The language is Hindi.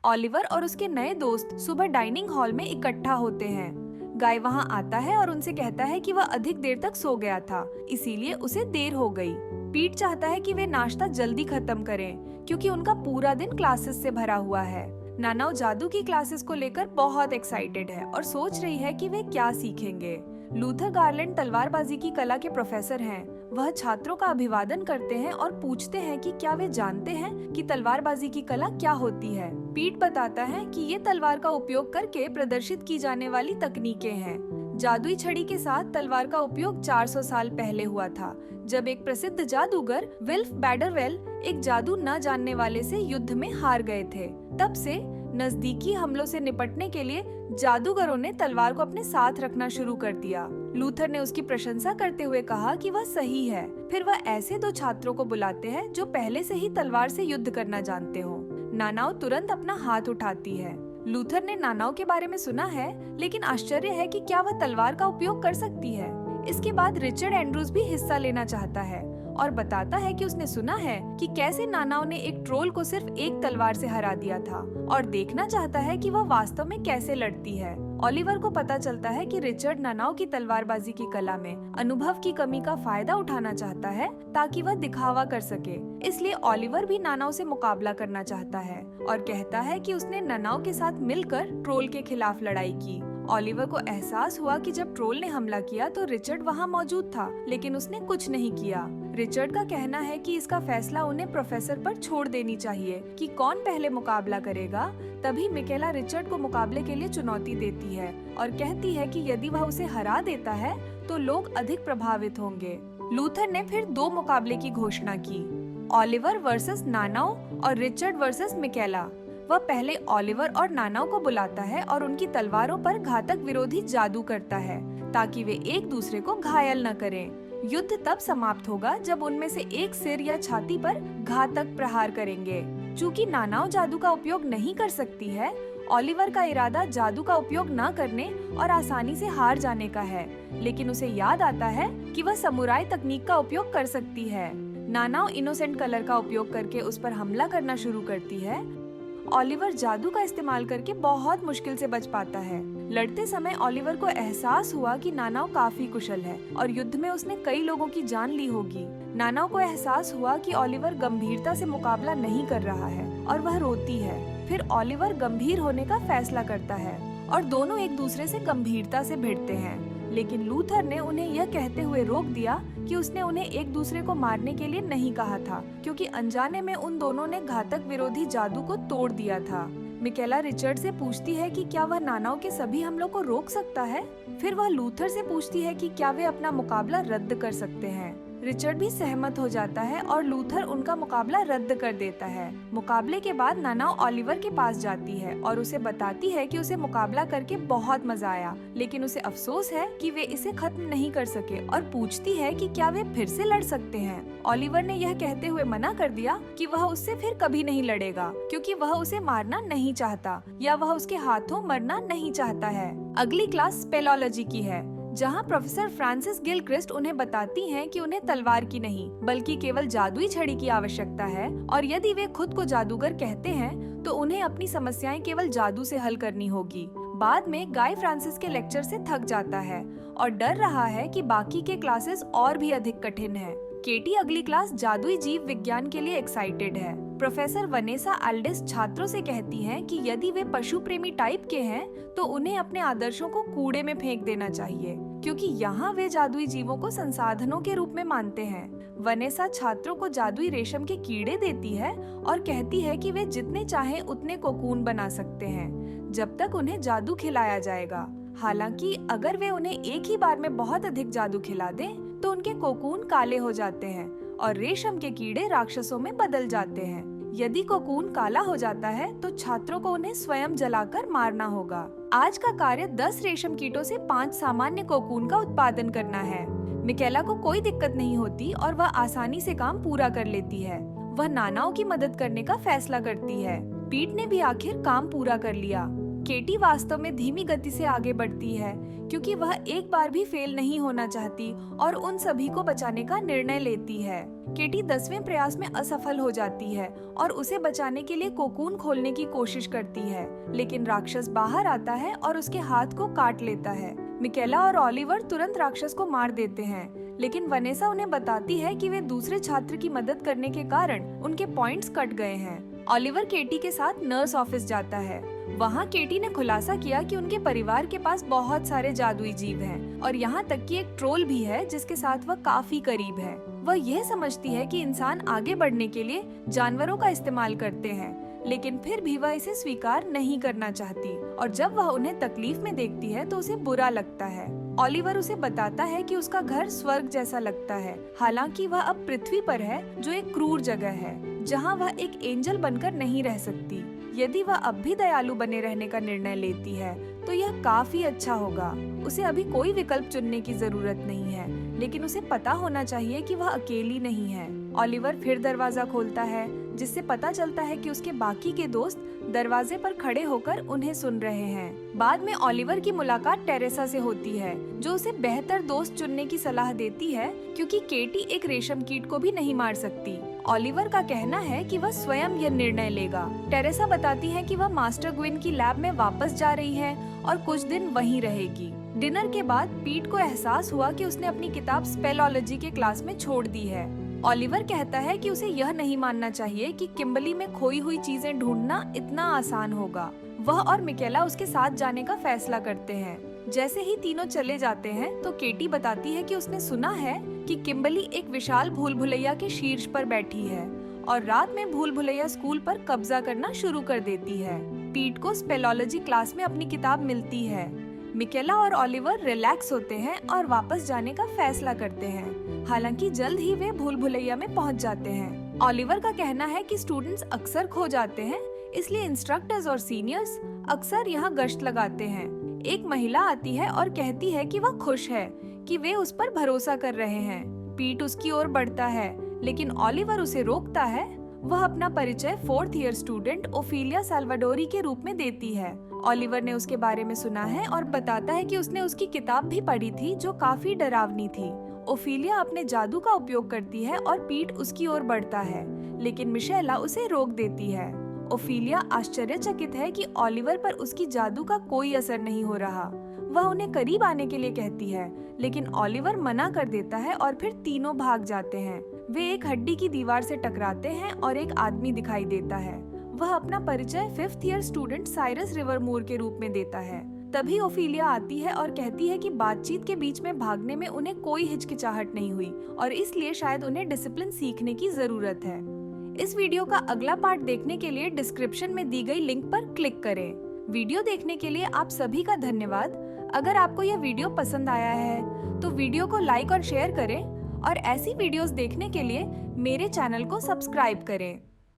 ऑलिवर और उसके नए दोस्त सुबह डाइनिंग हॉल में इकट्ठा होते हैं। गाय वहां आता है और उनसे कहता है कि वह अधिक देर तक सो गया था, इसीलिए उसे देर हो गई। पीट चाहता है कि वे नाश्ता जल्दी खत्म करें क्योंकि उनका पूरा दिन क्लासेस से भरा हुआ है। नानाओ जादू की क्लासेस को लेकर बहुत एक्साइटेड है और सोच रही है कि वे क्या सीखेंगे। लूथर गार्लैंड तलवारबाजी की कला के प्रोफेसर हैं। वह छात्रों का अभिवादन करते हैं और पूछते हैं कि क्या वे जानते हैं कि तलवारबाजी की कला क्या होती है। पीट बताता है कि ये तलवार का उपयोग करके प्रदर्शित की जाने वाली तकनीकें हैं। जादुई छड़ी के साथ तलवार का उपयोग 400 साल पहले हुआ था, जब एक प्रसिद्ध जादूगर विल्फ बैडरवेल एक जादू न जानने वाले से युद्ध में हार गए थे। तब से नजदीकी हमलों से निपटने के लिए जादूगरों ने तलवार को अपने साथ रखना शुरू कर दिया। लूथर ने उसकी प्रशंसा करते हुए कहा कि वह सही है। फिर वह ऐसे दो छात्रों को बुलाते हैं जो पहले से ही तलवार से युद्ध करना जानते हो। नानाओ तुरंत अपना हाथ उठाती है। लूथर ने नानाओ के बारे में सुना है, लेकिन आश्चर्य है कि क्या वह तलवार का उपयोग कर सकती है। इसके बाद रिचर्ड एंड्रूज भी हिस्सा लेना चाहता है और बताता है कि उसने सुना है कि कैसे नानाओ ने एक ट्रोल को सिर्फ एक तलवार से हरा दिया था और देखना चाहता है कि वह वास्तव में कैसे लड़ती है। ओलिवर को पता चलता है कि रिचर्ड नानाओ की तलवारबाजी की कला में अनुभव की कमी का फायदा उठाना चाहता है ताकि वह दिखावा कर सके। इसलिए ओलिवर भी नानाओ से मुकाबला करना चाहता है और कहता है कि उसने नानाओ के साथ मिलकर ट्रोल के खिलाफ लड़ाई की। ओलिवर को एहसास हुआ कि जब ट्रोल ने हमला किया तो रिचर्ड वहां मौजूद था, लेकिन उसने कुछ नहीं किया। रिचर्ड का कहना है कि इसका फैसला उन्हें प्रोफेसर पर छोड़ देनी चाहिए कि कौन पहले मुकाबला करेगा। तभी मिकेला रिचर्ड को मुकाबले के लिए चुनौती देती है और कहती है कि यदि वह उसे हरा देता है तो लोग अधिक प्रभावित होंगे। लूथर ने फिर 2 मुकाबले की घोषणा की, ओलिवर वर्सेस नानाओ और रिचर्ड वर्सेस मिकेला। वह पहले ओलिवर और नानाओ को बुलाता है और उनकी तलवारों पर घातक विरोधी जादू करता है ताकि वे एक दूसरे को घायल न करें। युद्ध तब समाप्त होगा जब उनमें से एक सिर या छाती पर घातक प्रहार करेंगे। चूँकि नानाओ जादू का उपयोग नहीं कर सकती है, ओलिवर का इरादा जादू का उपयोग न करने और आसानी से हार जाने का है, लेकिन उसे याद आता है कि वह समुराई तकनीक का उपयोग कर सकती है। नानाओ इनोसेंट कलर का उपयोग करके उस पर हमला करना शुरू करती है। ओलिवर जादू का इस्तेमाल करके बहुत मुश्किल से बच पाता है। लड़ते समय ओलिवर को एहसास हुआ कि नानाओ काफी कुशल है और युद्ध में उसने कई लोगों की जान ली होगी। नानाओ को एहसास हुआ कि ओलिवर गंभीरता से मुकाबला नहीं कर रहा है और वह रोती है। फिर ओलिवर गंभीर होने का फैसला करता है और दोनों एक दूसरे से गंभीरता से भिड़ते हैं, लेकिन लूथर ने उन्हें यह कहते हुए रोक दिया कि उसने उन्हें एक दूसरे को मारने के लिए नहीं कहा था, क्योंकि अनजाने में उन दोनों ने घातक विरोधी जादू को तोड़ दिया था। मिकेला रिचर्ड से पूछती है कि क्या वह नानाओ के सभी हमलों को रोक सकता है। फिर वह लूथर से पूछती है कि क्या वे अपना मुकाबला रद्द कर सकते हैं। रिचर्ड भी सहमत हो जाता है और लूथर उनका मुकाबला रद्द कर देता है। मुकाबले के बाद नानाओ ओलिवर के पास जाती है और उसे बताती है कि उसे मुकाबला करके बहुत मजा आया, लेकिन उसे अफसोस है कि वे इसे खत्म नहीं कर सके और पूछती है कि क्या वे फिर से लड़ सकते हैं। ओलिवर ने यह कहते हुए मना कर दिया कि वह उससे फिर कभी नहीं लड़ेगा, क्योंकि वह उसे मारना नहीं चाहता या वह उसके हाथों मरना नहीं चाहता है। अगली क्लास स्पेलोलॉजी की है, जहां प्रोफेसर फ्रांसिस गिलक्रिस्ट उन्हें बताती हैं कि उन्हें तलवार की नहीं बल्कि केवल जादुई छड़ी की आवश्यकता है, और यदि वे खुद को जादूगर कहते हैं तो उन्हें अपनी समस्याएं केवल जादू से हल करनी होगी। बाद में गाय फ्रांसिस के लेक्चर से थक जाता है और डर रहा है कि बाकी के क्लासेस और भी अधिक कठिन है। केटी अगली क्लास जादुई जीव विज्ञान के लिए एक्साइटेड है। प्रोफेसर वनेसा एल्डिस छात्रों से कहती हैं कि यदि वे पशु प्रेमी टाइप के हैं तो उन्हें अपने आदर्शों को कूड़े में फेंक देना चाहिए, क्योंकि यहाँ वे जादुई जीवों को संसाधनों के रूप में मानते हैं। वनेसा छात्रों को जादुई रेशम के कीड़े देती है और कहती है कि वे जितने चाहें उतने कोकून बना सकते हैं, जब तक उन्हें जादू खिलाया जाएगा। हालांकि अगर वे उन्हें एक ही बार में बहुत अधिक जादू खिला दें तो उनके कोकून काले हो जाते हैं और रेशम के कीड़े राक्षसों में बदल जाते हैं। यदि कोकून काला हो जाता है तो छात्रों को उन्हें स्वयं जलाकर मारना होगा। आज का कार्य 10 रेशम कीटों से 5 सामान्य कोकून का उत्पादन करना है। मिकेला को कोई दिक्कत नहीं होती और वह आसानी से काम पूरा कर लेती है। वह नानाओ की मदद करने का फैसला करती है। पीट ने भी आखिर काम पूरा कर लिया। केटी वास्तव में धीमी गति से आगे बढ़ती है क्योंकि वह एक बार भी फेल नहीं होना चाहती और उन सभी को बचाने का निर्णय लेती है। केटी 10वें प्रयास में असफल हो जाती है और उसे बचाने के लिए कोकून खोलने की कोशिश करती है, लेकिन राक्षस बाहर आता है और उसके हाथ को काट लेता है। मिकेला और ओलिवर तुरंत राक्षस को मार देते हैं, लेकिन वनेसा उन्हें बताती है कि वे दूसरे छात्र की मदद करने के कारण उनके पॉइंट्स कट गए हैं। ओलिवर केटी के साथ नर्स ऑफिस जाता है। वहाँ केटी ने खुलासा किया कि उनके परिवार के पास बहुत सारे जादुई जीव हैं और यहाँ तक कि एक ट्रोल भी है जिसके साथ वह काफी करीब है। वह यह समझती है कि इंसान आगे बढ़ने के लिए जानवरों का इस्तेमाल करते हैं, लेकिन फिर भी वह इसे स्वीकार नहीं करना चाहती और जब वह उन्हें तकलीफ में देखती है तो उसे बुरा लगता है। ओलिवर उसे बताता है कि उसका घर स्वर्ग जैसा लगता है, हालांकि वह अब पृथ्वी पर है जो एक क्रूर जगह है जहां वह एक एंजल बनकर नहीं रह सकती। यदि वह अब भी दयालु बने रहने का निर्णय लेती है तो यह काफी अच्छा होगा। उसे अभी कोई विकल्प चुनने की जरूरत नहीं है, लेकिन उसे पता होना चाहिए कि वह अकेली नहीं है। ओलिवर फिर दरवाजा खोलता है, जिससे पता चलता है कि उसके बाकी के दोस्त दरवाजे पर खड़े होकर उन्हें सुन रहे हैं। बाद में ओलिवर की मुलाकात टेरेसा से होती है, जो उसे बेहतर दोस्त चुनने की सलाह देती है क्योंकि केटी एक रेशम कीट को भी नहीं मार सकती। ओलिवर का कहना है कि वह स्वयं यह निर्णय लेगा। टेरेसा बताती है कि वह मास्टर ग्विन की लैब में वापस जा रही है और कुछ दिन वहीं रहेगी। डिनर के बाद पीट को एहसास हुआ कि उसने अपनी किताब स्पेलोलॉजी के क्लास में छोड़ दी है। ओलिवर कहता है कि उसे यह नहीं मानना चाहिए कि किम्बर्ली में खोई हुई चीजें ढूंढना इतना आसान होगा। वह और मिकेला उसके साथ जाने का फैसला करते हैं। जैसे ही तीनों चले जाते हैं तो केटी बताती है कि उसने सुना है कि किम्बर्ली एक विशाल भूल भुलैया के शीर्ष पर बैठी है और रात में भूल भुलैया स्कूल पर कब्जा करना शुरू कर देती है। पीट को स्पेलोलॉजी क्लास में अपनी किताब मिलती है। मिकेला और ओलिवर रिलैक्स होते हैं और वापस जाने का फैसला करते हैं, हालांकि जल्द ही वे भूल भुलैया में पहुंच जाते हैं। ओलिवर का कहना है कि स्टूडेंट्स अक्सर खो जाते हैं, इसलिए इंस्ट्रक्टर्स और सीनियर्स अक्सर यहाँ गश्त लगाते हैं। एक महिला आती है और कहती है कि वह खुश है कि वे उस पर भरोसा कर रहे हैं। पीट उसकी ओर बढ़ता है, लेकिन ओलिवर उसे रोकता है। वह अपना परिचय 4th ईयर स्टूडेंट ओफिलिया साल्वाडोरी के रूप में देती है। ओलिवर ने उसके बारे में सुना है और बताता है कि उसने उसकी किताब भी पढ़ी थी जो काफी डरावनी थी। ओफिलिया अपने जादू का उपयोग करती है और पीट उसकी ओर बढ़ता है, लेकिन मिशेला उसे रोक देती है। ओफिलिया आश्चर्यचकित है कि ओलिवर पर उसकी जादू का कोई असर नहीं हो रहा। वह उन्हें करीब आने के लिए कहती है, लेकिन ओलिवर मना कर देता है और फिर तीनों भाग जाते हैं। वे एक हड्डी की दीवार से टकराते हैं और एक आदमी दिखाई देता है। वह अपना परिचय 5th ईयर स्टूडेंट साइरस रिवरमूर के रूप में देता है। तभी ओफिलिया आती है और कहती है कि बातचीत के बीच में भागने में उन्हें कोई हिचकिचाहट नहीं हुई और इसलिए शायद उन्हें डिसिप्लिन सीखने की जरूरत है। इस वीडियो का अगला पार्ट देखने के लिए डिस्क्रिप्शन में दी गई लिंक पर क्लिक करें। वीडियो देखने के लिए आप सभी का धन्यवाद। अगर आपको यह वीडियो पसंद आया है तो वीडियो को लाइक और शेयर करें और ऐसी वीडियोस देखने के लिए मेरे चैनल को सब्सक्राइब करें।